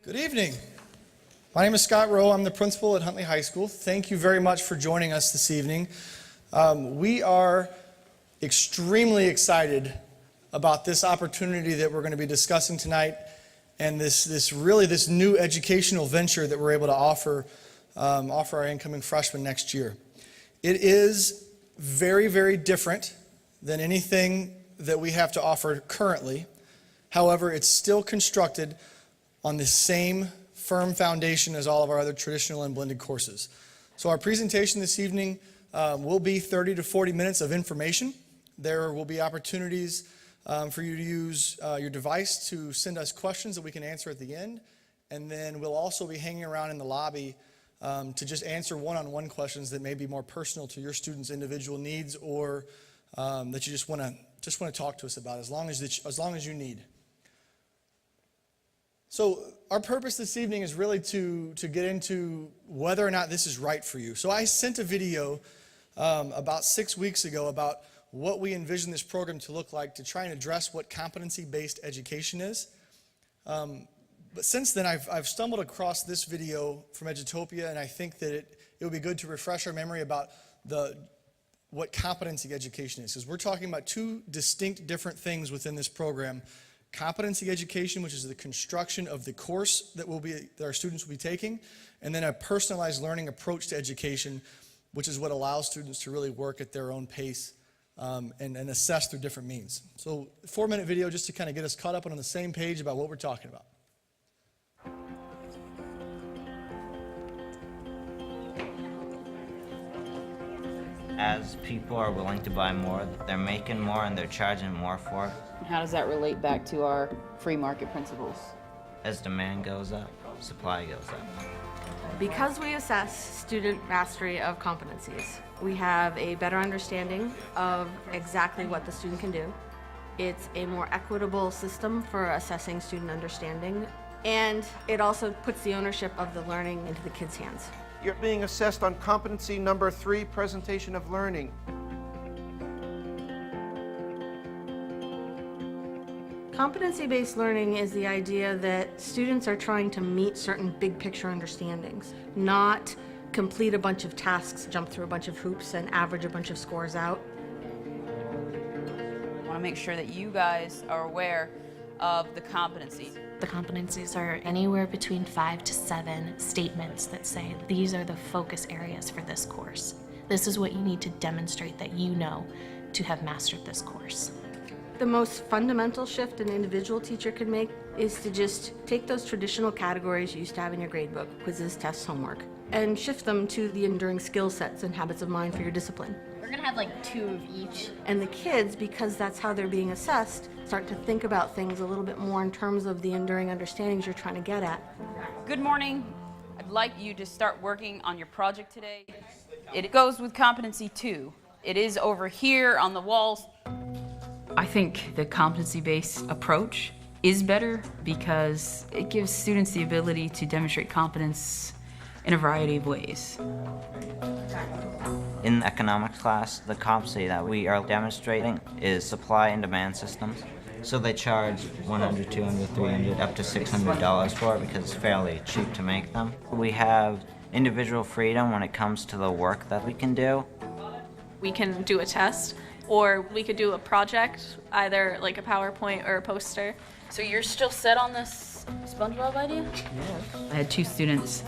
Good evening. My name is Scott Rowe. I'm the principal at Huntley High School. Thank you very much for joining us this evening. We are extremely excited about this opportunity that we're going to be discussing tonight and this new educational venture that we're able to offer our incoming freshmen next year. It is very, very different than anything that we have to offer currently. However, it's still constructed on the same firm foundation as all of our other traditional and blended courses. So our presentation this evening will be 30 to 40 minutes of information. There will be opportunities for you to use your device to send us questions that we can answer at the end. And then we'll also be hanging around in the lobby to just answer one-on-one questions that may be more personal to your students' individual needs or that you just want to talk to us about as long as you need. So our purpose this evening is really to get into whether or not this is right for you. So I sent a video about 6 weeks ago about what we envision this program to look like to try and address what competency-based education is. But since then, I've stumbled across this video from Edutopia, and I think that it would be good to refresh our memory about what competency education is. Because we're talking about two distinct different things within this program. Competency education, which is the construction of the course that our students will be taking, and then a personalized learning approach to education, which is what allows students to really work at their own pace and assess through different means. So 4-minute video just to kind of get us caught up and on the same page about what we're talking about. As people are willing to buy more, they're making more and they're charging more for it. How does that relate back to our free market principles? As demand goes up, supply goes up. Because we assess student mastery of competencies, we have a better understanding of exactly what the student can do. It's a more equitable system for assessing student understanding, and it also puts the ownership of the learning into the kids' hands. You're being assessed on competency number 3, presentation of learning. Competency-based learning is the idea that students are trying to meet certain big picture understandings, not complete a bunch of tasks, jump through a bunch of hoops, and average a bunch of scores out. I want to make sure that you guys are aware of the competencies. The competencies are anywhere between 5 to 7 statements that say these are the focus areas for this course. This is what you need to demonstrate that you know to have mastered this course. The most fundamental shift an individual teacher can make is to just take those traditional categories you used to have in your gradebook, quizzes, tests, homework, and shift them to the enduring skill sets and habits of mind for your discipline. We're gonna have like 2 of each. And the kids, because that's how they're being assessed, start to think about things a little bit more in terms of the enduring understandings you're trying to get at. Good morning. I'd like you to start working on your project today. It goes with competency 2. It is over here on the walls. I think the competency-based approach is better because it gives students the ability to demonstrate competence in a variety of ways. In economics class, the competency that we are demonstrating is supply and demand systems. So they charge $100, $200, $300, up to $600 for it because it's fairly cheap to make them. We have individual freedom when it comes to the work that we can do. We can do a test, or we could do a project, either like a PowerPoint or a poster. So you're still set on this SpongeBob idea? I had 2 students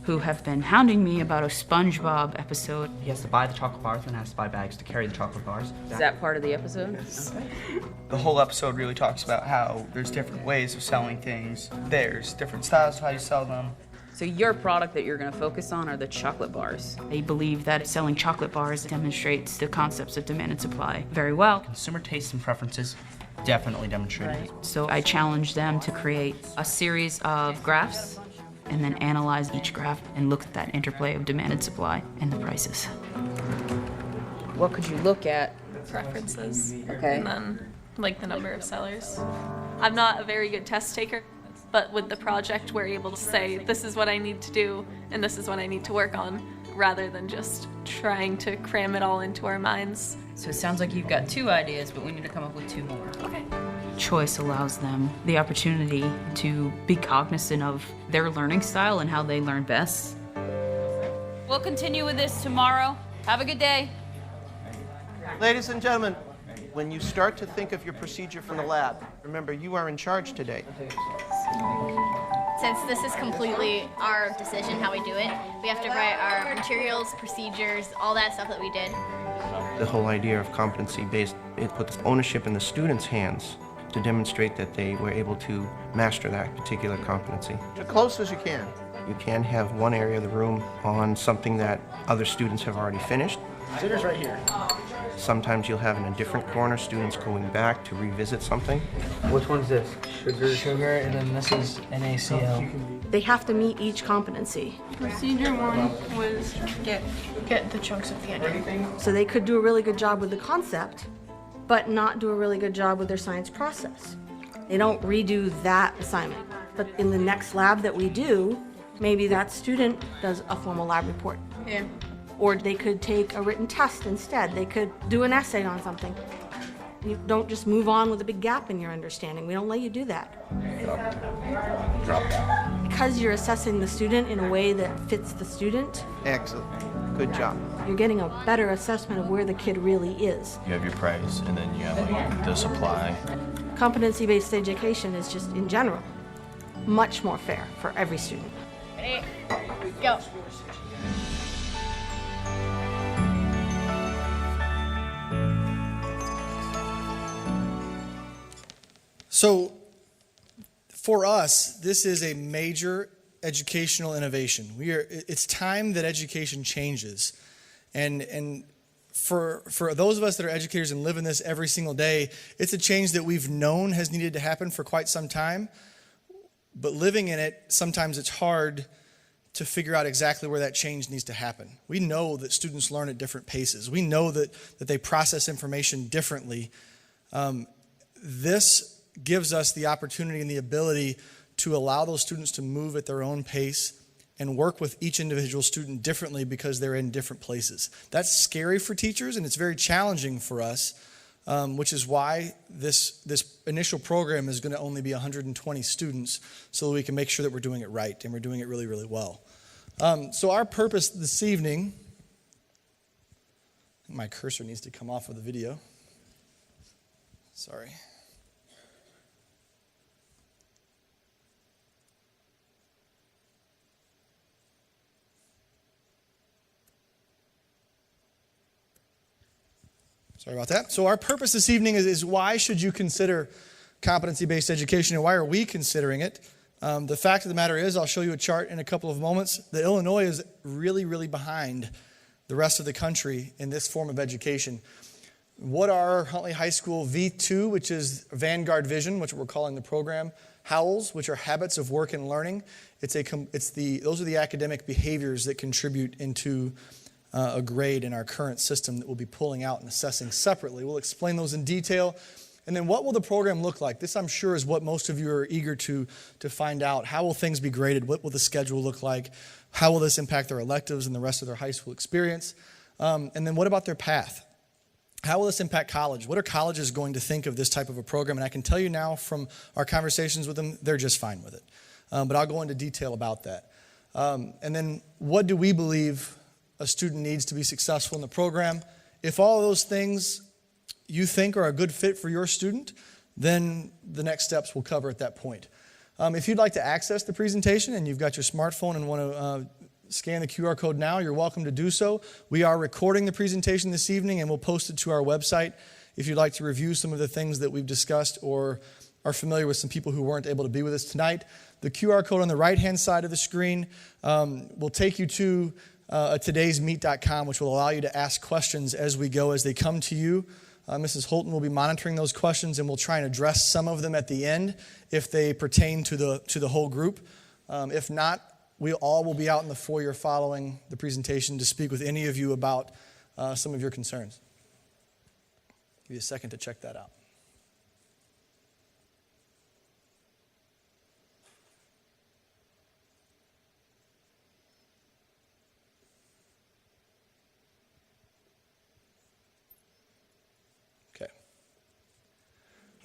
who have been hounding me about a SpongeBob episode. He has to buy the chocolate bars and has to buy bags to carry the chocolate bars. Is that part of the episode? Yes. Okay. The whole episode really talks about how there's different ways of selling things. There's different styles of how you sell them. So your product that you're going to focus on are the chocolate bars. They believe that selling chocolate bars demonstrates the concepts of demand and supply very well. Consumer tastes and preferences definitely demonstrated. Right. So I challenged them to create a series of graphs and then analyze each graph and look at that interplay of demand and supply and the prices. What could you look at? Preferences. Okay. And then like the number of sellers. I'm not a very good test taker, but with the project we're able to say this is what I need to do and this is what I need to work on, rather than just trying to cram it all into our minds. So it sounds like you've got 2 ideas, but we need to come up with 2 more. Okay. choice allows them the opportunity to be cognizant of their learning style and how they learn best. We'll continue with this tomorrow. Have a good day. Ladies and gentlemen, when you start to think of your procedure from the lab, remember you are in charge today. Since this is completely our decision how we do it, we have to write our materials, procedures, all that stuff that we did. The whole idea of competency-based, it puts ownership in the students' hands to demonstrate that they were able to master that particular competency. As close as you can. You can have one area of the room on something that other students have already finished. Sitter's right here. Sometimes you'll have in a different corner students going back to revisit something. Which one's this? Sugar, and then this is NaCl. They have to meet each competency. Procedure 1 was Get the chunks at the end. So they could do a really good job with the concept, but not do a really good job with their science process. They don't redo that assignment. But in the next lab that we do, maybe that student does a formal lab report. Yeah. Or they could take a written test instead. They could do an essay on something. You don't just move on with a big gap in your understanding. We don't let you do that. Because you're assessing the student in a way that fits the student, Excellent. Good job. you're getting a better assessment of where the kid really is. You have your price, and then you have like the supply. Competency-based education is just, in general, much more fair for every student. Ready? Go. So for us, this is a major educational innovation. It's time that education changes. And for those of us that are educators and live in this every single day, it's a change that we've known has needed to happen for quite some time. But living in it, sometimes it's hard to figure out exactly where that change needs to happen. We know that students learn at different paces. We know that they process information differently. This gives us the opportunity and the ability to allow those students to move at their own pace and work with each individual student differently because they're in different places. That's scary for teachers, and it's very challenging for us, which is why this initial program is going to only be 120 students so that we can make sure that we're doing it right and we're doing it really, really well. So our purpose this evening, my cursor needs to come off of the video. Sorry. Sorry about that. So our purpose this evening is why should you consider competency-based education, and why are we considering it? The fact of the matter is, I'll show you a chart in a couple of moments, that Illinois is really, really behind the rest of the country in this form of education. What are Huntley High School V2, which is Vanguard Vision, which we're calling the program, HOWLs, which are habits of work and learning. Those are the academic behaviors that contribute into a grade in our current system that we'll be pulling out and assessing separately. We'll explain those in detail. And then what will the program look like? This, I'm sure, is what most of you are eager to find out. How will things be graded? What will the schedule look like? How will this impact their electives and the rest of their high school experience? And then what about their path? How will this impact college? What are colleges going to think of this type of a program? And I can tell you now from our conversations with them, they're just fine with it. But I'll go into detail about that. And then what do we believe a student needs to be successful in the program? If all of those things you think are a good fit for your student, then the next steps we'll cover at that point. If you'd like to access the presentation and you've got your smartphone and want to scan the QR code now, you're welcome to do so. We are recording the presentation this evening and we'll post it to our website if you'd like to review some of the things that we've discussed or are familiar with some people who weren't able to be with us tonight. The QR code on the right-hand side of the screen will take you to todaysmeet.com, which will allow you to ask questions as we go, as they come to you. Mrs. Holton will be monitoring those questions, and we'll try and address some of them at the end if they pertain to the whole group. If not, we all will be out in the foyer following the presentation to speak with any of you about some of your concerns. Give you a second to check that out.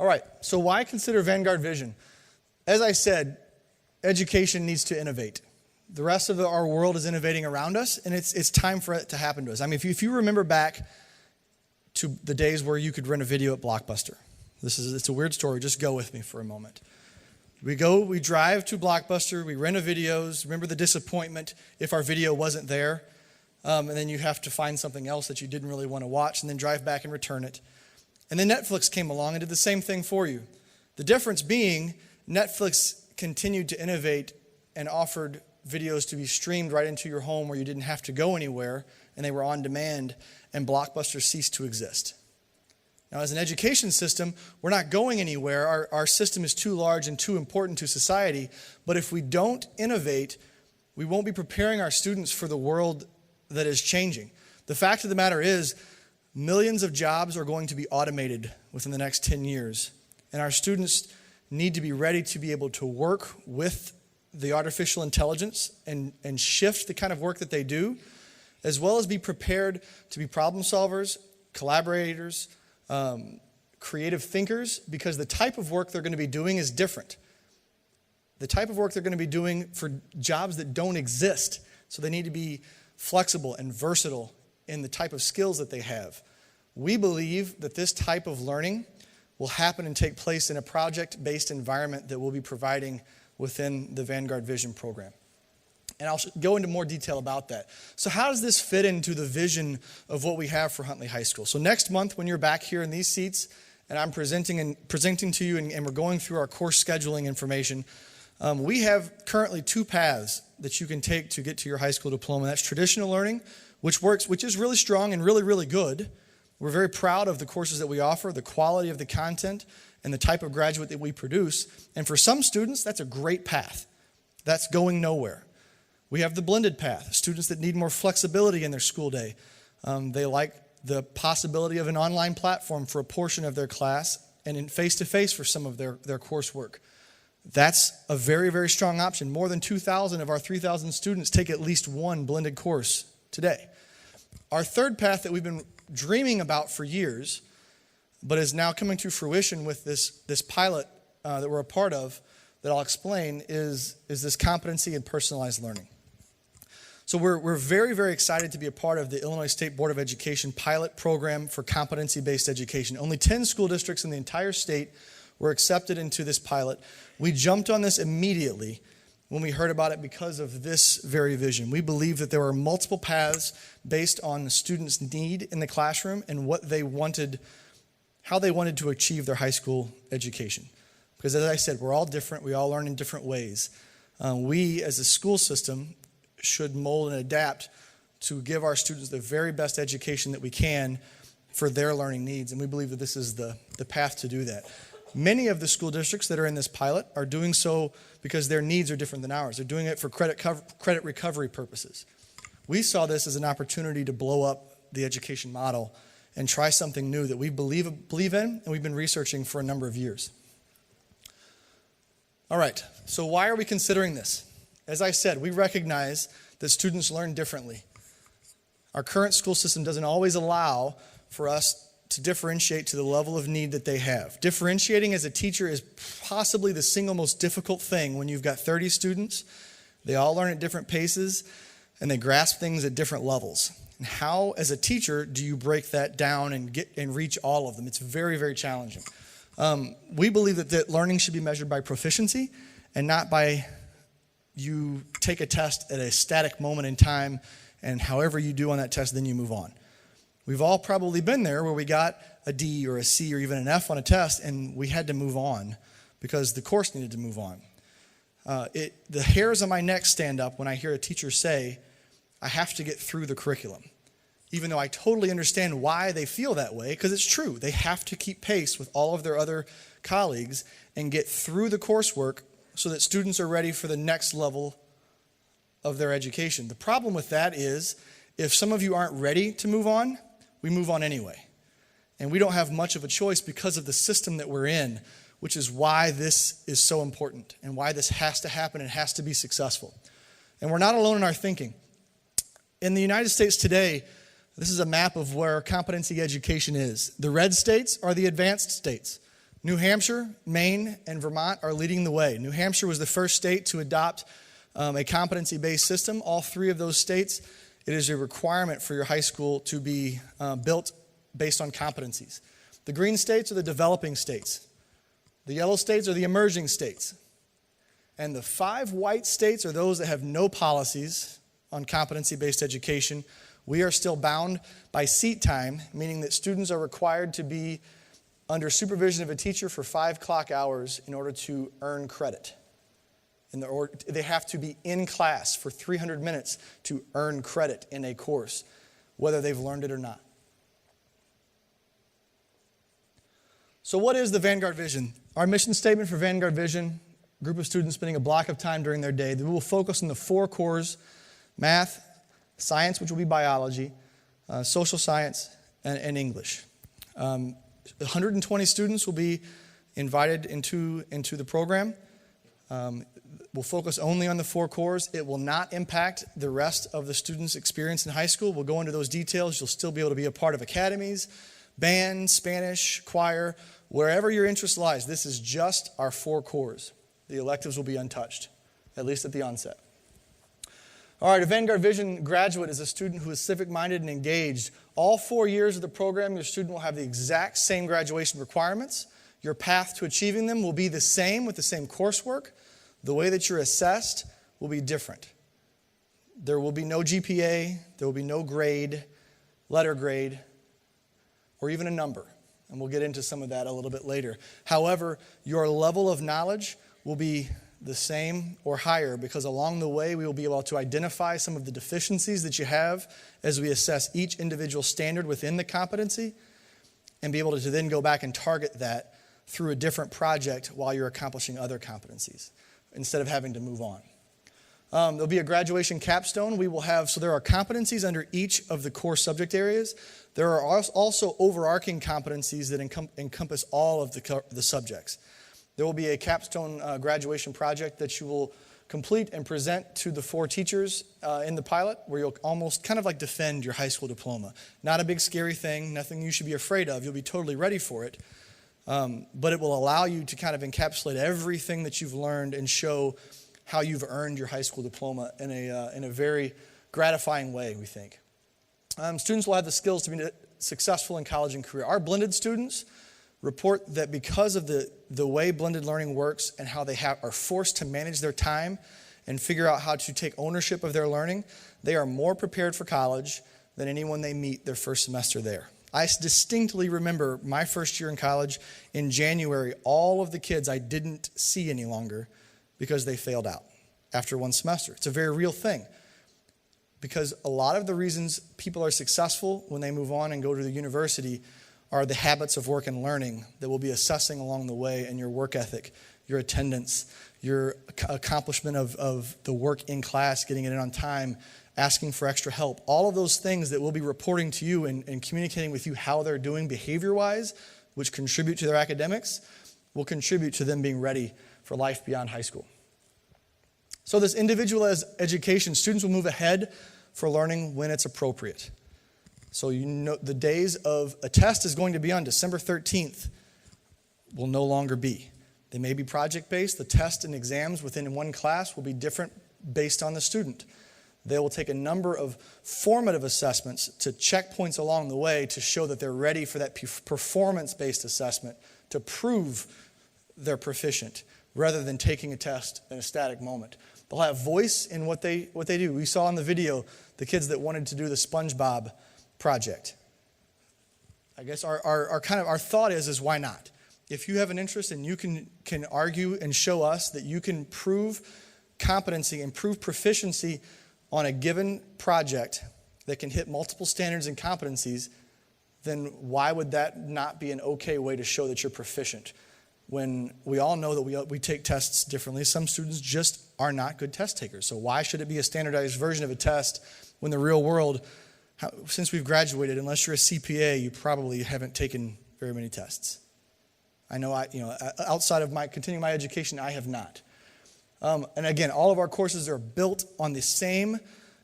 All right, so why consider Vanguard Vision? As I said, education needs to innovate. The rest of our world is innovating around us, and it's time for it to happen to us. I mean, if you remember back to the days where you could rent a video at Blockbuster. It's a weird story. Just go with me for a moment. We drive to Blockbuster, we rent a videos. Remember the disappointment if our video wasn't there, and then you have to find something else that you didn't really want to watch, and then drive back and return it. And then Netflix came along and did the same thing for you. The difference being Netflix continued to innovate and offered videos to be streamed right into your home where you didn't have to go anywhere, and they were on demand, and Blockbuster ceased to exist. Now, as an education system, we're not going anywhere. Our system is too large and too important to society, but if we don't innovate, we won't be preparing our students for the world that is changing. The fact of the matter is, millions of jobs are going to be automated within the next 10 years, and our students need to be ready to be able to work with the artificial intelligence and shift the kind of work that they do, as well as be prepared to be problem solvers, collaborators, creative thinkers, because the type of work they're going to be doing is different. The type of work they're going to be doing for jobs that don't exist, so they need to be flexible and versatile in the type of skills that they have. We believe that this type of learning will happen and take place in a project-based environment that we'll be providing within the Vanguard Vision program. And I'll go into more detail about that. So how does this fit into the vision of what we have for Huntley High School? So next month when you're back here in these seats and I'm presenting to you and we're going through our course scheduling information, we have currently 2 paths that you can take to get to your high school diploma. That's traditional learning, which is really strong and really, really good. We're very proud of the courses that we offer, the quality of the content, and the type of graduate that we produce. And for some students, that's a great path. That's going nowhere. We have the blended path, students that need more flexibility in their school day. They like the possibility of an online platform for a portion of their class and in face-to-face for some of their coursework. That's a very, very strong option. More than 2,000 of our 3,000 students take at least one blended course today. Our third path that we've been dreaming about for years, but is now coming to fruition with this pilot that we're a part of, that I'll explain, is this competency and personalized learning. So we're very, very excited to be a part of the Illinois State Board of Education pilot program for competency-based education. Only 10 school districts in the entire state were accepted into this pilot. We jumped on this immediately when we heard about it because of this very vision. We believe that there are multiple paths based on the students' need in the classroom and how they wanted to achieve their high school education. Because as I said, we're all different. We all learn in different ways. We, as a school system, should mold and adapt to give our students the very best education that we can for their learning needs. And we believe that this is the path to do that. Many of the school districts that are in this pilot are doing so because their needs are different than ours. They're doing it for credit recovery purposes. We saw this as an opportunity to blow up the education model and try something new that we believe in and we've been researching for a number of years. All right, so why are we considering this? As I said, we recognize that students learn differently. Our current school system doesn't always allow for us to differentiate to the level of need that they have. Differentiating as a teacher is possibly the single most difficult thing when you've got 30 students. They all learn at different paces and they grasp things at different levels. And how, as a teacher, do you break that down and reach all of them? It's very, very challenging. We believe that learning should be measured by proficiency and not by you take a test at a static moment in time and however you do on that test, then you move on. We've all probably been there where we got a D or a C or even an F on a test and we had to move on because the course needed to move on. The hairs on my neck stand up when I hear a teacher say, I have to get through the curriculum. Even though I totally understand why they feel that way, because it's true. They have to keep pace with all of their other colleagues and get through the coursework so that students are ready for the next level of their education. The problem with that is if some of you aren't ready to move on, we move on anyway. And we don't have much of a choice because of the system that we're in, which is why this is so important and why this has to happen and has to be successful. And we're not alone in our thinking. In the United States today, this is a map of where competency education is. The red states are the advanced states. New Hampshire, Maine, and Vermont are leading the way. New Hampshire was the first state to adopt a competency-based system. All three of those states, it is a requirement for your high school to be built based on competencies. The green states are the developing states. The yellow states are the emerging states. And the 5 white states are those that have no policies on competency-based education. We are still bound by seat time, meaning that students are required to be under supervision of a teacher for 5 clock hours in order to earn credit. They have to be in class for 300 minutes to earn credit in a course, whether they've learned it or not. So what is the Vanguard Vision? Our mission statement for Vanguard Vision, a group of students spending a block of time during their day, they will focus on the 4 cores: math, science, which will be biology, social science, and English. 120 students will be invited into the program. We'll focus only on the 4 cores. It will not impact the rest of the students' experience in high school. We'll go into those details. You'll still be able to be a part of academies, band, Spanish, choir, wherever your interest lies. This is just our 4 cores. The electives will be untouched, at least at the onset. All right, a Vanguard Vision graduate is a student who is civic-minded and engaged. All 4 years of the program, your student will have the exact same graduation requirements. Your path to achieving them will be the same with the same coursework. The way that you're assessed will be different. There will be no GPA, there will be no grade, letter grade, or even a number. And we'll get into some of that a little bit later. However, your level of knowledge will be the same or higher, because along the way we will be able to identify some of the deficiencies that you have as we assess each individual standard within the competency, and be able to then go back and target that through a different project while you're accomplishing other competencies, instead of having to move on. There'll be a graduation capstone. So there are competencies under each of the core subject areas. There are also overarching competencies that encompass all of the subjects. There will be a capstone graduation project that you will complete and present to the 4 teachers in the pilot, where you'll almost kind of like defend your high school diploma. Not a big scary thing, nothing you should be afraid of. You'll be totally ready for it. But it will allow you to kind of encapsulate everything that you've learned and show how you've earned your high school diploma in a very gratifying way, we think. Students will have the skills to be successful in college and career. Our blended students report that because of the way blended learning works and how they are forced to manage their time and figure out how to take ownership of their learning, they are more prepared for college than anyone they meet their first semester there. I distinctly remember my first year in college in January, all of the kids I didn't see any longer because they failed out after 1 semester. It's a very real thing, because a lot of the reasons people are successful when they move on and go to the university are the habits of work and learning that we'll be assessing along the way, and your work ethic, your attendance, your accomplishment of the work in class, getting it in on time, asking for extra help. All of those things that we'll be reporting to you and communicating with you how they're doing behavior-wise, which contribute to their academics, will contribute to them being ready for life beyond high school. So this individualized education, students will move ahead for learning when it's appropriate. So you know the days of a test is going to be on December 13th will no longer be. They may be project-based. The test and exams within one class will be different based on the student. They will take a number of formative assessments to checkpoints along the way to show that they're ready for that performance-based assessment to prove they're proficient, rather than taking a test in a static moment. They'll have voice in what they do. We saw in the video the kids that wanted to do the SpongeBob project. I guess our thought is why not? If you have an interest and you can argue and show us that you can prove competency and prove proficiency on a given project that can hit multiple standards and competencies, then why would that not be an okay way to show that you're proficient? When we all know that we take tests differently, some students just are not good test takers. So why should it be a standardized version of a test when the real world, since we've graduated, unless you're a CPA, you probably haven't taken very many tests. I know outside of continuing my education, I have not. And again, all of our courses are built on the same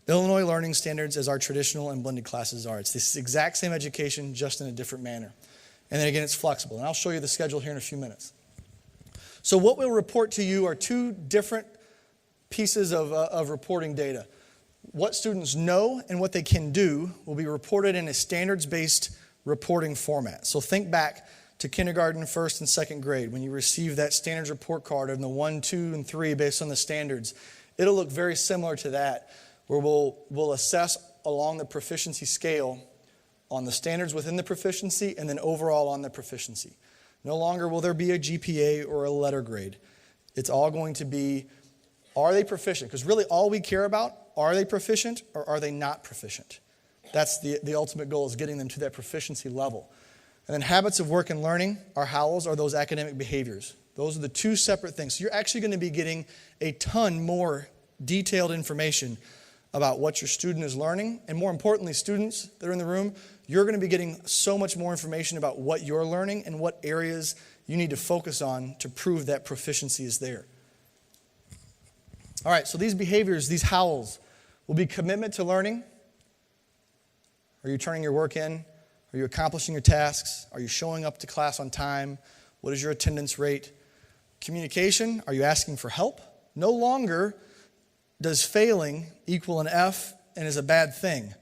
Illinois learning standards as our traditional and blended classes are. It's this exact same education, just in a different manner. And then again, it's flexible. And I'll show you the schedule here in a few minutes. So what we'll report to you are two different pieces of reporting data. What students know and what they can do will be reported in a standards-based reporting format. So think back to kindergarten, first and second grade, when you receive that standards report card and the 1, 2, and 3 based on the standards. It'll look very similar to that, where we'll assess along the proficiency scale on the standards within the proficiency and then overall on the proficiency. No longer will there be a GPA or a letter grade. It's all going to be, are they proficient? Because really all we care about, are they proficient or are they not proficient? That's the ultimate goal, is getting them to that proficiency level. And then habits of work and learning, our howls, are those academic behaviors. Those are the two separate things. So you're actually going to be getting a ton more detailed information about what your student is learning. And more importantly, students that are in the room, you're going to be getting so much more information about what you're learning and what areas you need to focus on to prove that proficiency is there. All right, so these behaviors, these howls, will be commitment to learning. Are you turning your work in? Are you accomplishing your tasks? Are you showing up to class on time? What is your attendance rate? Communication, are you asking for help? No longer does failing equal an F and is a bad thing.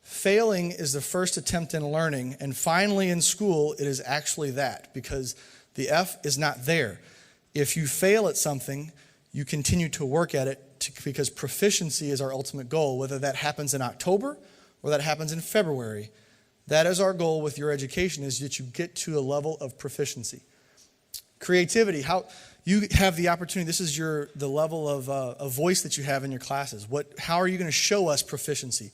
Failing is the first attempt in learning, and finally in school it is actually that, because the F is not there. If you fail at something, you continue to work at it because proficiency is our ultimate goal, whether that happens in October or that happens in February. That is our goal with your education, is that you get to a level of proficiency. Creativity, how you have the opportunity, this is the level of a voice that you have in your classes. How are you going to show us proficiency?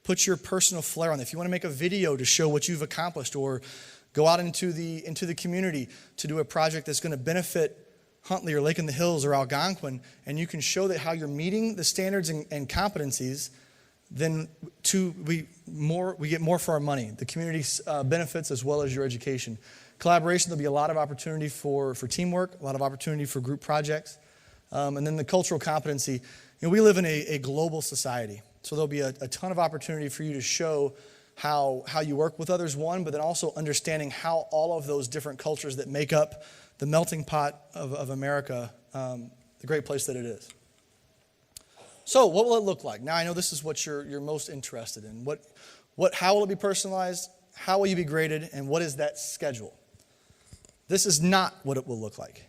Put your personal flair on it. If you want to make a video to show what you've accomplished, or go out into the community to do a project that's going to benefit Huntley or Lake in the Hills or Algonquin, and you can show that how you're meeting the standards and competencies, then we get more for our money. The community benefits as well as your education. Collaboration, there'll be a lot of opportunity for teamwork, a lot of opportunity for group projects. And then the cultural competency. We live in a global society, so there'll be a ton of opportunity for you to show how you work with others, one, but then also understanding how all of those different cultures that make up the melting pot of America, the great place that it is. So what will it look like? Now I know this is what you're most interested in. How will it be personalized? How will you be graded? And what is that schedule? This is not what it will look like.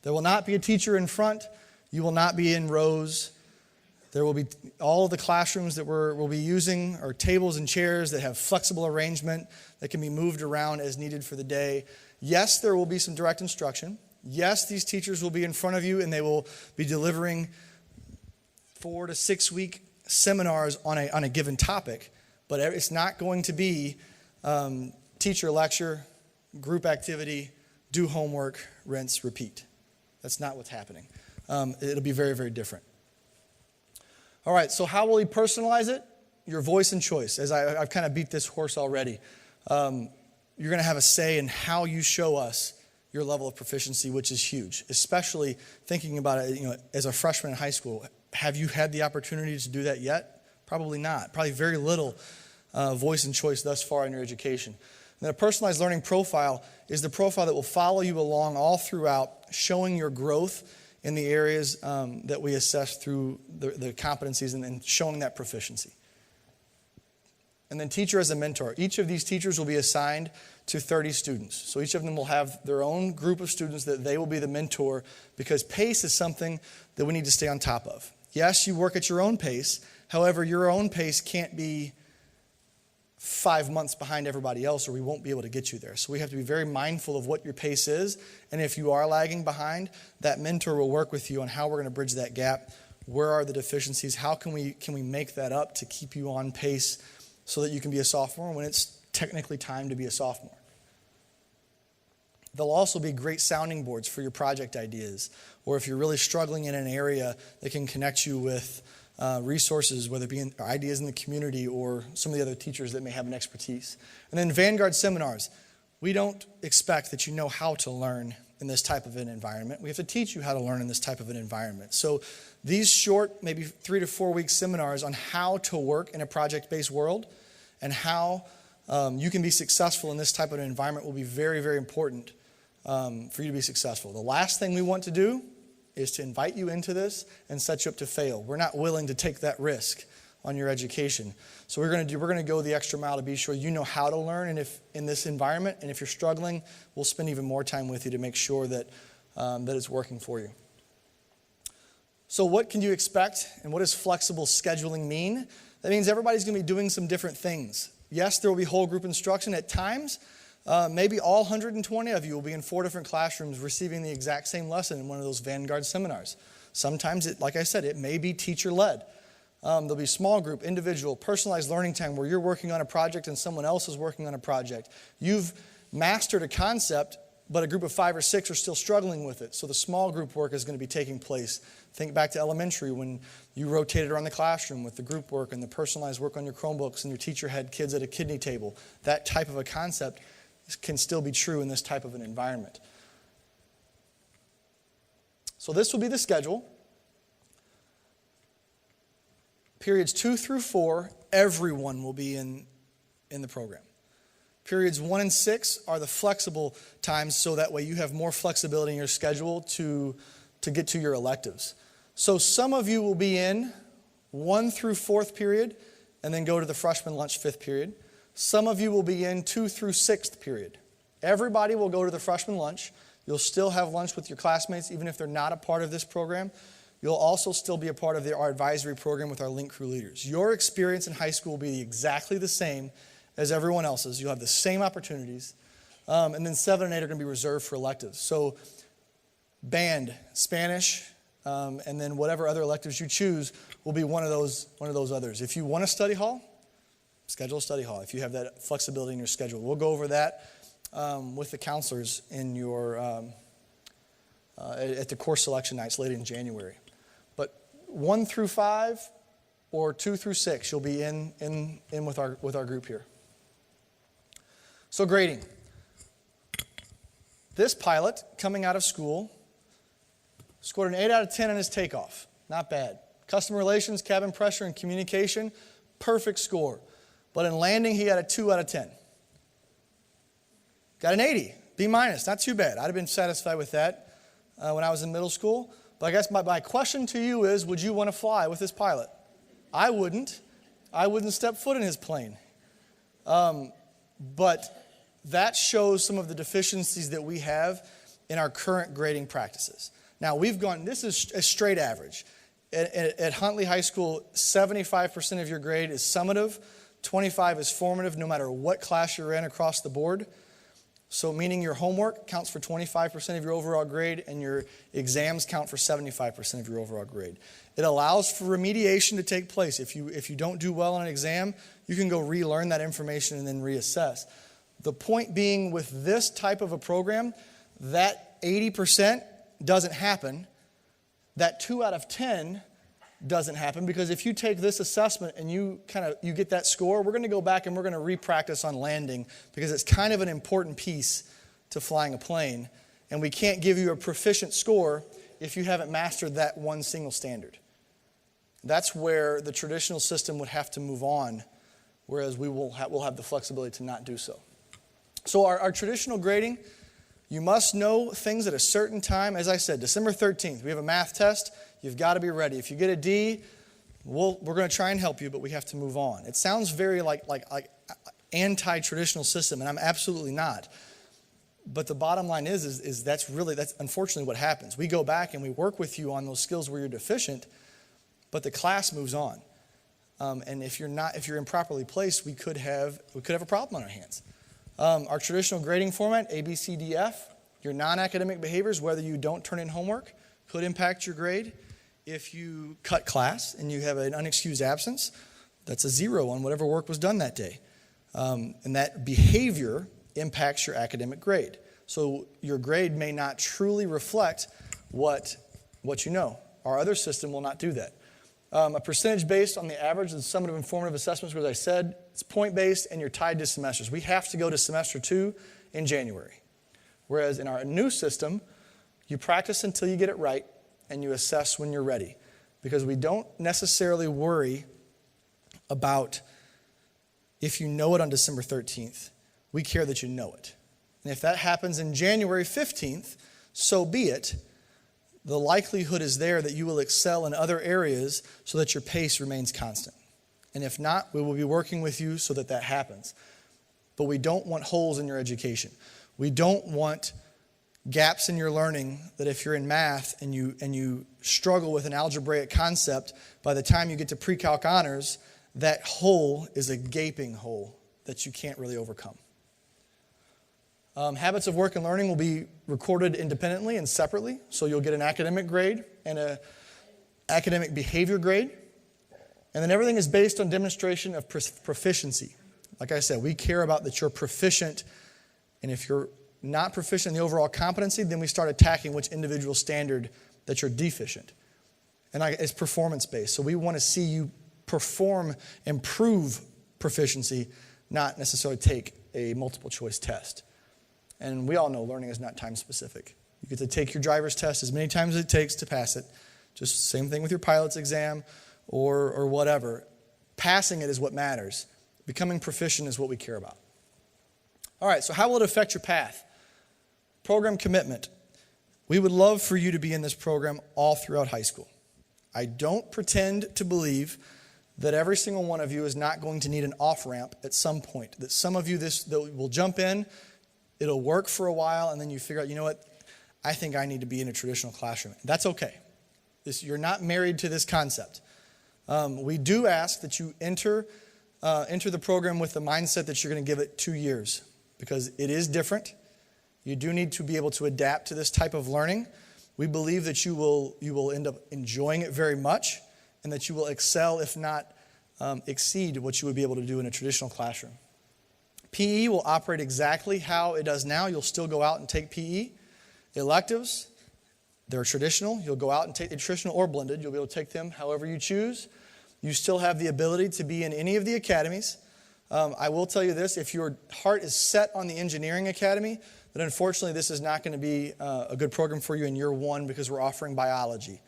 There will not be a teacher in front. You will not be in rows. There will be all of the classrooms that we'll be using are tables and chairs that have flexible arrangement that can be moved around as needed for the day. Yes, there will be some direct instruction. Yes, these teachers will be in front of you and they will be delivering 4 to 6 week seminars on a given topic, but it's not going to be teacher lecture, group activity, do homework, rinse, repeat. That's not what's happening. It'll be very, very different. All right, so how will he personalize it? Your voice and choice. As I've kind of beat this horse already. You're going to have a say in how you show us your level of proficiency, which is huge, especially thinking about it, as a freshman in high school. Have you had the opportunity to do that yet? Probably not. Probably very little voice and choice thus far in your education. And then a personalized learning profile is the profile that will follow you along all throughout, showing your growth in the areas that we assess through the competencies and showing that proficiency. And then teacher as a mentor. Each of these teachers will be assigned to 30 students. So each of them will have their own group of students that they will be the mentor, because pace is something that we need to stay on top of. Yes, you work at your own pace. However, your own pace can't be 5 months behind everybody else, or we won't be able to get you there. So we have to be very mindful of what your pace is. And if you are lagging behind, that mentor will work with you on how we're going to bridge that gap. Where are the deficiencies? How can we make that up to keep you on pace so that you can be a sophomore when it's technically time to be a sophomore? There'll also be great sounding boards for your project ideas, or if you're really struggling in an area, that can connect you with resources, whether it be ideas in the community or some of the other teachers that may have an expertise. And then Vanguard seminars. We don't expect that you know how to learn in this type of an environment. We have to teach you how to learn in this type of an environment. So these short, maybe 3 to 4 week seminars on how to work in a project-based world and how you can be successful in this type of an environment will be very, very important for you to be successful. The last thing we want to do is to invite you into this and set you up to fail. We're not willing to take that risk on your education. So we're going to go the extra mile to be sure you know how to learn, and if in this environment, and if you're struggling, we'll spend even more time with you to make sure that that it's working for you. So what can you expect, and what does flexible scheduling mean? That means everybody's going to be doing some different things. Yes, there will be whole group instruction at times. Maybe all 120 of you will be in 4 different classrooms receiving the exact same lesson in one of those Vanguard seminars. Sometimes, like I said, it may be teacher-led. There'll be small group, individual, personalized learning time where you're working on a project and someone else is working on a project. You've mastered a concept, but a group of 5 or 6 are still struggling with it. So the small group work is going to be taking place. Think back to elementary when you rotated around the classroom with the group work and the personalized work on your Chromebooks and your teacher had kids at a kidney table. That type of a concept can still be true in this type of an environment. So this will be the schedule. Periods 2 through 4, everyone will be in the program. Periods 1 and 6 are the flexible times, so that way you have more flexibility in your schedule to get to your electives. So some of you will be in 1 through 4th period and then go to the freshman lunch 5th period. Some of you will be in 2 through 6th period. Everybody will go to the freshman lunch. You'll still have lunch with your classmates even if they're not a part of this program. You'll also still be a part of our advisory program with our link crew leaders. Your experience in high school will be exactly the same as everyone else's. You'll have the same opportunities. And then 7 and 8 are going to be reserved for electives. So band, Spanish, and then whatever other electives you choose will be one of those others. If you want a study hall, schedule a study hall if you have that flexibility in your schedule. We'll go over that with the counselors in your at the course selection nights late in January. But 1 through 5 or 2 through 6, you'll be in with our group here. So grading. This pilot coming out of school scored an 8 out of 10 on his takeoff. Not bad. Customer relations, cabin pressure, and communication, perfect score. But in landing, he got a 2 out of 10. Got an 80, B minus, not too bad. I'd have been satisfied with that when I was in middle school. But I guess my question to you is, would you want to fly with this pilot? I wouldn't. I wouldn't step foot in his plane. But that shows some of the deficiencies that we have in our current grading practices. Now, this is a straight average. At Huntley High School, 75% of your grade is summative, 25% is formative, no matter what class you're in across the board. So meaning your homework counts for 25% of your overall grade, and your exams count for 75% of your overall grade. It allows for remediation to take place. If you don't do well on an exam, you can go relearn that information and then reassess. The point being, with this type of a program, that 80% doesn't happen. That 2 out of 10 doesn't happen, because if you take this assessment and you get that score, we're going to go back and we're going to re-practice on landing, because it's kind of an important piece to flying a plane, and we can't give you a proficient score if you haven't mastered that one single standard. That's where the traditional system would have to move on, whereas we'll have the flexibility to not do so. So our traditional grading, you must know things at a certain time. As I said, December 13th, we have a math test. You've got to be ready. If you get a D, we're going to try and help you, but we have to move on. It sounds very like anti-traditional system, and I'm absolutely not. But the bottom line is that's unfortunately what happens. We go back and we work with you on those skills where you're deficient, but the class moves on. And if you're improperly placed, we could have a problem on our hands. Our traditional grading format, A, B, C, D, F, your non-academic behaviors, whether you don't turn in homework, could impact your grade. If you cut class and you have an unexcused absence, that's a 0 on whatever work was done that day. And that behavior impacts your academic grade. So your grade may not truly reflect what you know. Our other system will not do that. A percentage based on the average of the summative and formative assessments, as I said, it's point-based, and you're tied to semesters. We have to go to semester 2 in January. Whereas in our new system, you practice until you get it right, and you assess when you're ready. Because we don't necessarily worry about if you know it on December 13th. We care that you know it. And if that happens in January 15th, so be it. The likelihood is there that you will excel in other areas so that your pace remains constant. And if not, we will be working with you so that that happens. But we don't want holes in your education. We don't want gaps in your learning that if you're in math and you struggle with an algebraic concept, by the time you get to pre-calc honors, that hole is a gaping hole that you can't really overcome. Habits of work and learning will be recorded independently and separately, so you'll get an academic grade and an academic behavior grade. And then everything is based on demonstration of proficiency. Like I said, we care about that you're proficient, and if you're not proficient in the overall competency, then we start attacking which individual standard that you're deficient. And it's performance-based, so we want to see you perform and prove proficiency, not necessarily take a multiple choice test. And we all know learning is not time specific. You get to take your driver's test as many times as it takes to pass it. Just same thing with your pilot's exam or whatever. Passing it is what matters. Becoming proficient is what we care about. All right, so how will it affect your path? Program commitment. We would love for you to be in this program all throughout high school. I don't pretend to believe that every single one of you is not going to need an off-ramp at some point. That some of you that will jump in, it'll work for a while, and then you figure out, you know what, I think I need to be in a traditional classroom. That's okay. You're not married to this concept. We do ask that you enter the program with the mindset that you're going to give it 2 years, because it is different. You do need to be able to adapt to this type of learning. We believe that you will end up enjoying it very much, and that you will excel, if not exceed what you would be able to do in a traditional classroom. PE will operate exactly how it does now. You'll still go out and take PE. Electives, they're traditional. You'll go out and take the traditional or blended. You'll be able to take them however you choose. You still have the ability to be in any of the academies. I will tell you this, if your heart is set on the engineering academy, then unfortunately this is not going to be a good program for you in year one because we're offering biology.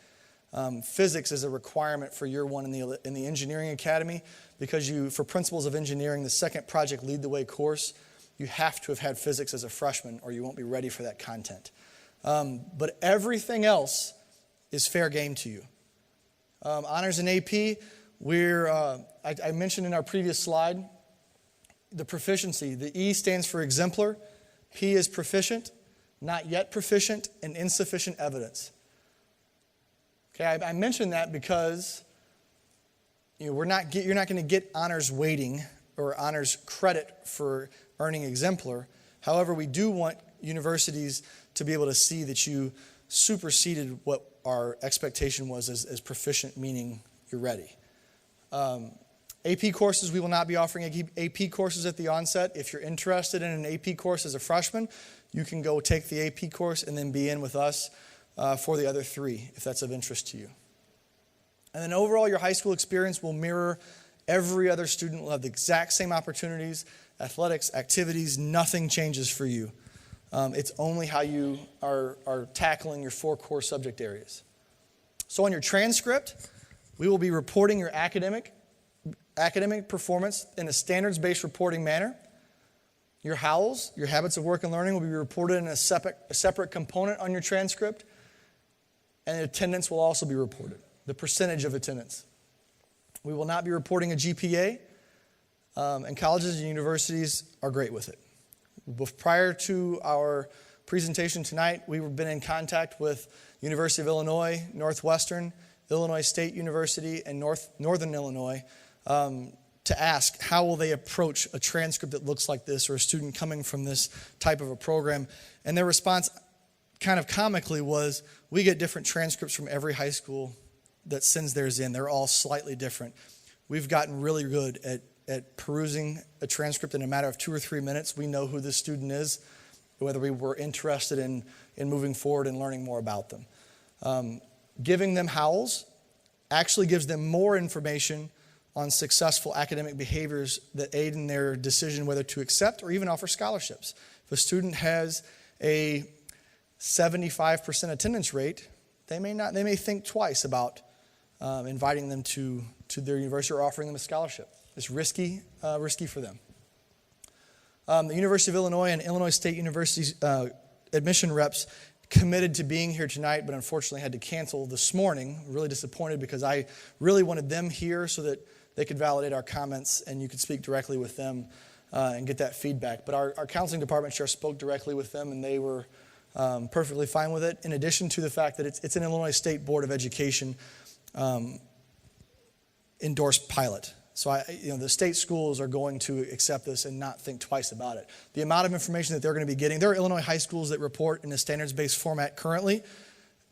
Physics is a requirement for year one in the engineering academy because for principles of engineering, the second project lead the way course, you have to have had physics as a freshman or you won't be ready for that content. But everything else is fair game to you. Honors and AP, I mentioned in our previous slide, the proficiency. The E stands for exemplar. P is proficient, not yet proficient, and insufficient evidence. Okay, I mentioned that because you're not going to get honors weighting or honors credit for earning exemplar. However, we do want universities to be able to see that you superseded what our expectation was as proficient, meaning you're ready. AP courses, we will not be offering AP courses at the onset. If you're interested in an AP course as a freshman, you can go take the AP course and then be in with us for the other 3, if that's of interest to you. And then overall, your high school experience will mirror every other student. Will have the exact same opportunities, athletics, activities, nothing changes for you. It's only how you are tackling your 4 core subject areas. So on your transcript, we will be reporting your academic performance in a standards-based reporting manner. Your HOWLs, your habits of work and learning, will be reported in a separate component on your transcript. And attendance will also be reported, the percentage of attendance. We will not be reporting a GPA, and colleges and universities are great with it. Prior to our presentation tonight, we've been in contact with University of Illinois, Northwestern, Illinois State University, and Northern Illinois to ask how will they approach a transcript that looks like this or a student coming from this type of a program. And their response kind of comically was, we get different transcripts from every high school that sends theirs in. They're all slightly different. We've gotten really good at perusing a transcript in a matter of 2 or 3 minutes. We know who this student is, whether we were interested in moving forward and learning more about them. Giving them HOWLs actually gives them more information on successful academic behaviors that aid in their decision whether to accept or even offer scholarships. If a student has a 75% attendance rate, they may think twice about inviting them to their university or offering them a scholarship. It's risky for them. The University of Illinois and Illinois State University's admission reps committed to being here tonight, but unfortunately had to cancel this morning. Really disappointed because I really wanted them here so that they could validate our comments and you could speak directly with them and get that feedback. But our counseling department chair spoke directly with them, and they were perfectly fine with it, in addition to the fact that it's an Illinois State Board of Education endorsed pilot. So the state schools are going to accept this and not think twice about it. The amount of information that they're going to be getting, there are Illinois high schools that report in a standards-based format currently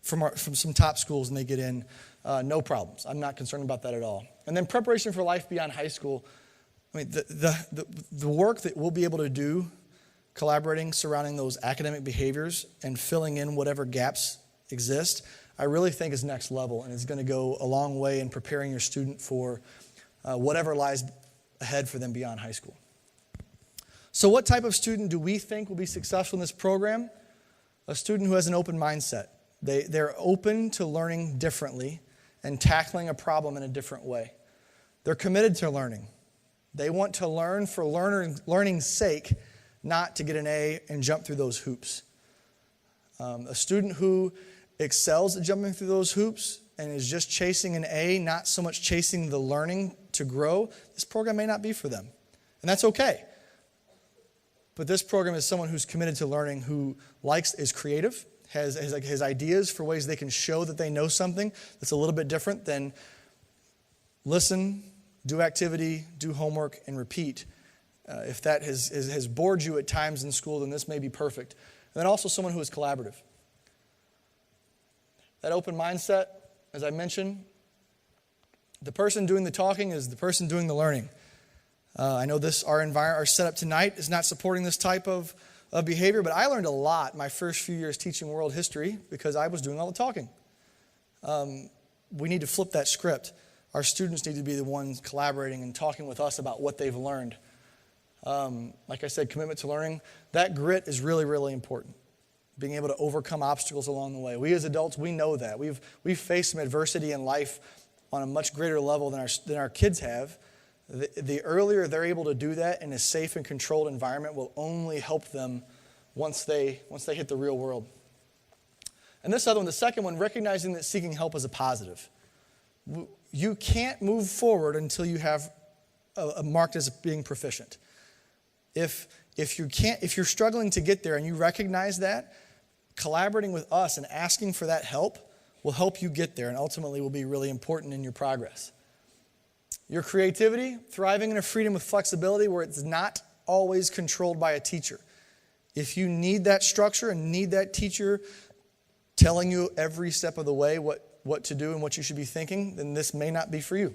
from some top schools, and they get in no problems. I'm not concerned about that at all. And then preparation for life beyond high school. I mean, the work that we'll be able to do collaborating surrounding those academic behaviors and filling in whatever gaps exist, I really think is next level, and it's going to go a long way in preparing your student for whatever lies ahead for them beyond high school. So what type of student do we think will be successful in this program? A student who has an open mindset. They're open to learning differently and tackling a problem in a different way. They're committed to learning. They want to learn for learning's sake, not to get an A and jump through those hoops. A student who excels at jumping through those hoops and is just chasing an A, not so much chasing the learning to grow, this program may not be for them. And that's okay. But this program is someone who's committed to learning, who is creative, has ideas for ways they can show that they know something that's a little bit different than listen, do activity, do homework, and repeat. If that has bored you at times in school, then this may be perfect. And then also someone who is collaborative. That open mindset, as I mentioned, the person doing the talking is the person doing the learning. I know our setup tonight is not supporting this type of behavior, but I learned a lot my first few years teaching world history because I was doing all the talking. We need to flip that script. Our students need to be the ones collaborating and talking with us about what they've learned. Like I said, commitment to learning, that grit is really, really important. Being able to overcome obstacles along the way. We as adults, we know that. We've faced some adversity in life on a much greater level than our kids have. The earlier they're able to do that in a safe and controlled environment will only help them once they hit the real world. And this other one, the second one, recognizing that seeking help is a positive. You can't move forward until you have marked as being proficient. If you're struggling to get there and you recognize that, collaborating with us and asking for that help will help you get there and ultimately will be really important in your progress. Your creativity, thriving in a freedom with flexibility where it's not always controlled by a teacher. If you need that structure and need that teacher telling you every step of the way what to do and what you should be thinking, then this may not be for you.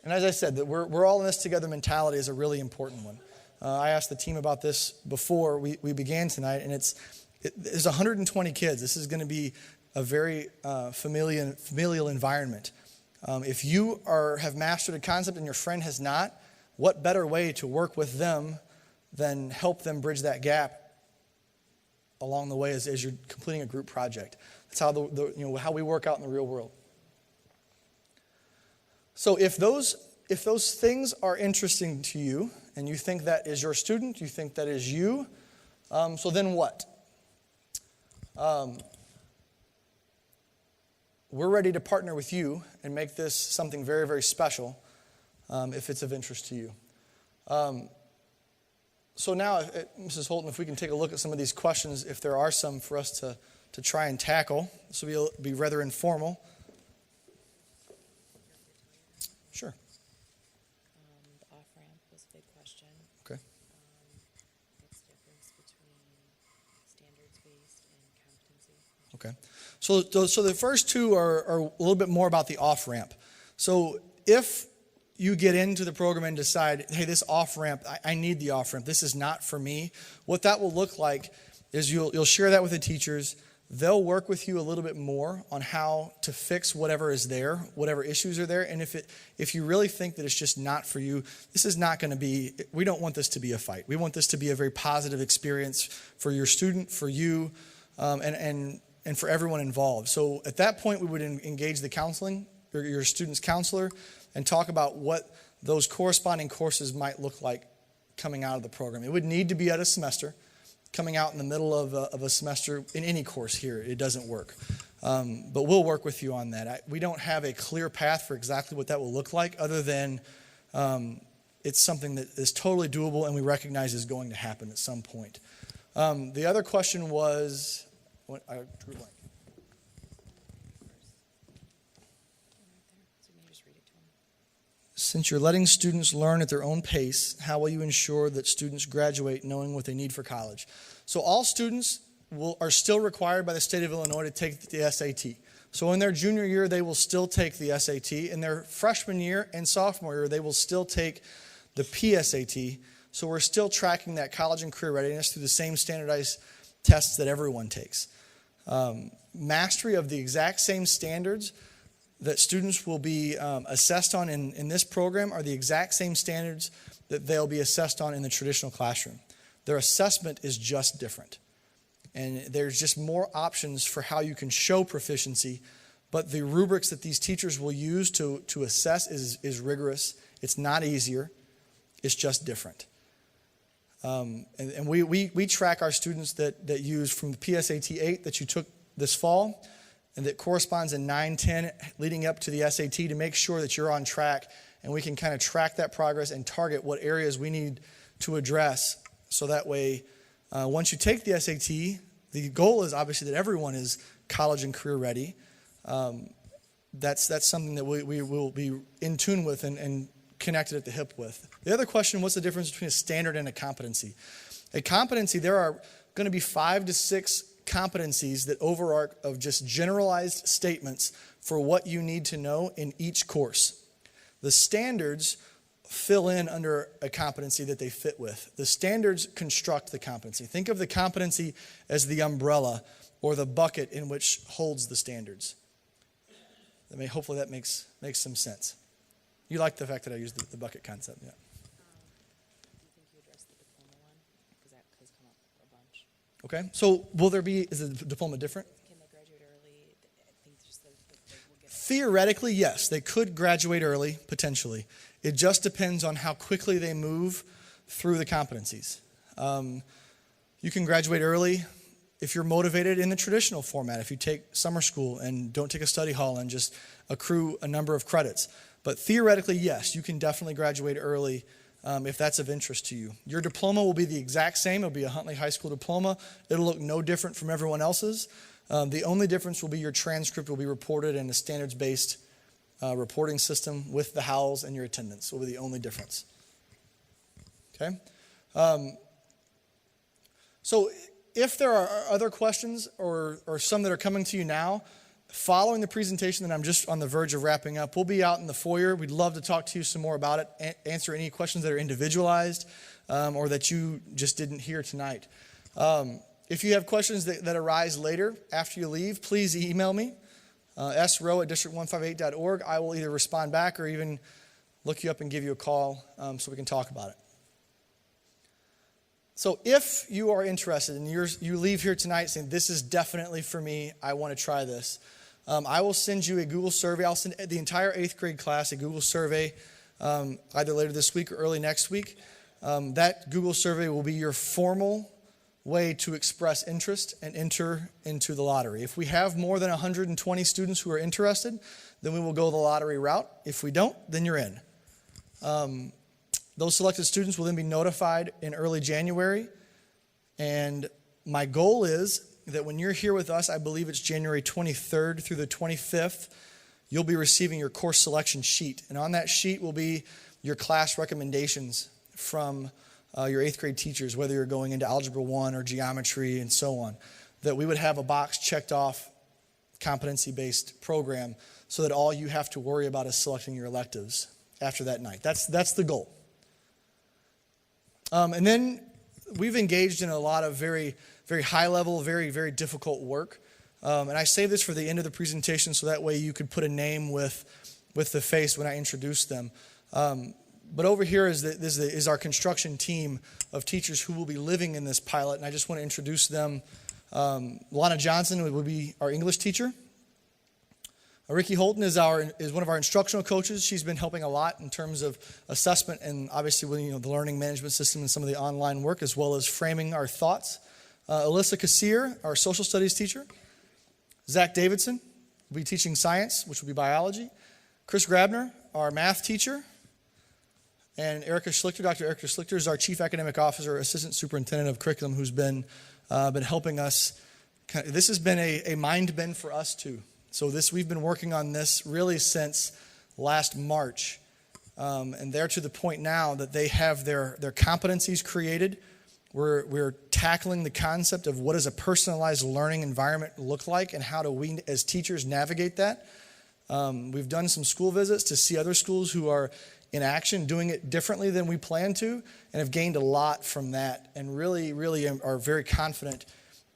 And as I said, that we're all in this together mentality is a really important one. I asked the team about this before we began tonight, and there's 120 kids. This is going to be a very familial environment. If you have mastered a concept and your friend has not, what better way to work with them than help them bridge that gap along the way as you're completing a group project? That's how how we work out in the real world. So if those things are interesting to you and you think that is your student, you think that is you, so then what? We're ready to partner with you and make this something very, very special if it's of interest to you. So now, Mrs. Holton, if we can take a look at some of these questions, if there are some for us to try and tackle. This will be rather informal. Sure. The off-ramp was a big question. Okay. What's the difference between standards-based and competency? Okay. So the first two are a little bit more about the off-ramp. So if you get into the program and decide, hey, this off-ramp, I need the off-ramp. This is not for me. What that will look like is you'll share that with the teachers. They'll work with you a little bit more on how to fix whatever is there, whatever issues are there. And if you really think that it's just not for you, this is not going to be, we don't want this to be a fight. We want this to be a very positive experience for your student, for you, and for everyone involved. So at that point, we would engage the counseling or your student's counselor and talk about what those corresponding courses might look like coming out of the program. It would need to be at a semester. Coming out in the middle of a semester in any course here, it doesn't work. But we'll work with you on that. We don't have a clear path for exactly what that will look like, other than it's something that is totally doable and we recognize is going to happen at some point. The other question was, I drew a blank. Since you're letting students learn at their own pace, how will you ensure that students graduate knowing what they need for college? So all students are still required by the state of Illinois to take the SAT. So in their junior year, they will still take the SAT. In their freshman year and sophomore year, they will still take the PSAT. So we're still tracking that college and career readiness through the same standardized tests that everyone takes. Mastery of the exact same standards that students will be assessed on in this program are the exact same standards that they'll be assessed on in the traditional classroom. Their assessment is just different. And there's just more options for how you can show proficiency, but the rubrics that these teachers will use to assess is rigorous. It's not easier. It's just different. And we track our students that use from the PSAT 8 that you took this fall, and that corresponds in 9, 10, leading up to the SAT, to make sure that you're on track, and we can kind of track that progress and target what areas we need to address, so that way, once you take the SAT, the goal is obviously that everyone is college and career ready. That's something that we will be in tune with and connected at the hip with. The other question, what's the difference between a standard and a competency? A competency, there are going to be 5 to 6 competencies that overarch of just generalized statements for what you need to know in each course. The standards fill in under a competency that they fit with. The standards construct the competency. Think of the competency as the umbrella or the bucket in which holds the standards. Hopefully that makes some sense. You like the fact that I used the bucket concept, yeah. Do you think you addressed the diploma one? Because that has come up a bunch. Okay, so is the diploma different? Can they graduate early? I think just that they will get... Theoretically, yes, they could graduate early, potentially. It just depends on how quickly they move through the competencies. You can graduate early if you're motivated in the traditional format, if you take summer school and don't take a study hall and just accrue a number of credits. But theoretically, yes, you can definitely graduate early if that's of interest to you. Your diploma will be the exact same. It'll be a Huntley High School diploma. It'll look no different from everyone else's. The only difference will be your transcript will be reported in a standards-based reporting system with the howls and your attendance will be the only difference. Okay? So if there are other questions or some that are coming to you now, following the presentation that I'm just on the verge of wrapping up, we'll be out in the foyer. We'd love to talk to you some more about it, answer any questions that are individualized or that you just didn't hear tonight. If you have questions that arise later after you leave, please email me, srowe@district158.org. I will either respond back or even look you up and give you a call so we can talk about it. So if you are interested and you leave here tonight saying, this is definitely for me, I want to try this, I will send you a Google survey. I'll send the entire 8th grade class a Google survey either later this week or early next week. That Google survey will be your formal way to express interest and enter into the lottery. If we have more than 120 students who are interested, then we will go the lottery route. If we don't, then you're in. Those selected students will then be notified in early January. And my goal is that when you're here with us, I believe it's January 23rd through the 25th, you'll be receiving your course selection sheet. And on that sheet will be your class recommendations from your 8th grade teachers, whether you're going into Algebra 1 or Geometry and so on, that we would have a box checked off competency-based program so that all you have to worry about is selecting your electives after that night. That's the goal. And then we've engaged in a lot of very, very high level, very, very difficult work. And I say this for the end of the presentation so that way you could put a name with the face when I introduce them. But over here is our construction team of teachers who will be living in this pilot. And I just want to introduce them. Lana Johnson would be our English teacher. Ricky Holton is one of our instructional coaches. She's been helping a lot in terms of assessment and obviously with the learning management system and some of the online work, as well as framing our thoughts. Alyssa Kassir, our social studies teacher. Zach Davidson will be teaching science, which will be biology. Chris Grabner, our math teacher. And Erica Schlichter, Dr. Erica Schlichter is our chief academic officer, assistant superintendent of curriculum, who's been helping us. This has been a mind bend for us too. So we've been working on this really since last March. And they're to the point now that they have their competencies created. We're tackling the concept of what does a personalized learning environment look like and how do we as teachers navigate that. We've done some school visits to see other schools who are in action doing it differently than we plan to and have gained a lot from that and really are very confident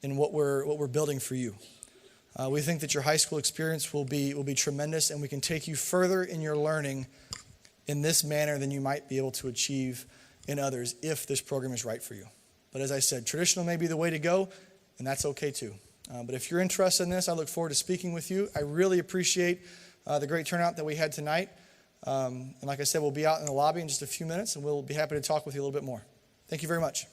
in what we're building for you. We think that your high school experience will be tremendous, and we can take you further in your learning in this manner than you might be able to achieve in others if this program is right for you. But as I said, traditional may be the way to go, and that's okay too. But if you're interested in this, I look forward to speaking with you. I really appreciate the great turnout that we had tonight. And like I said, we'll be out in the lobby in just a few minutes, and we'll be happy to talk with you a little bit more. Thank you very much.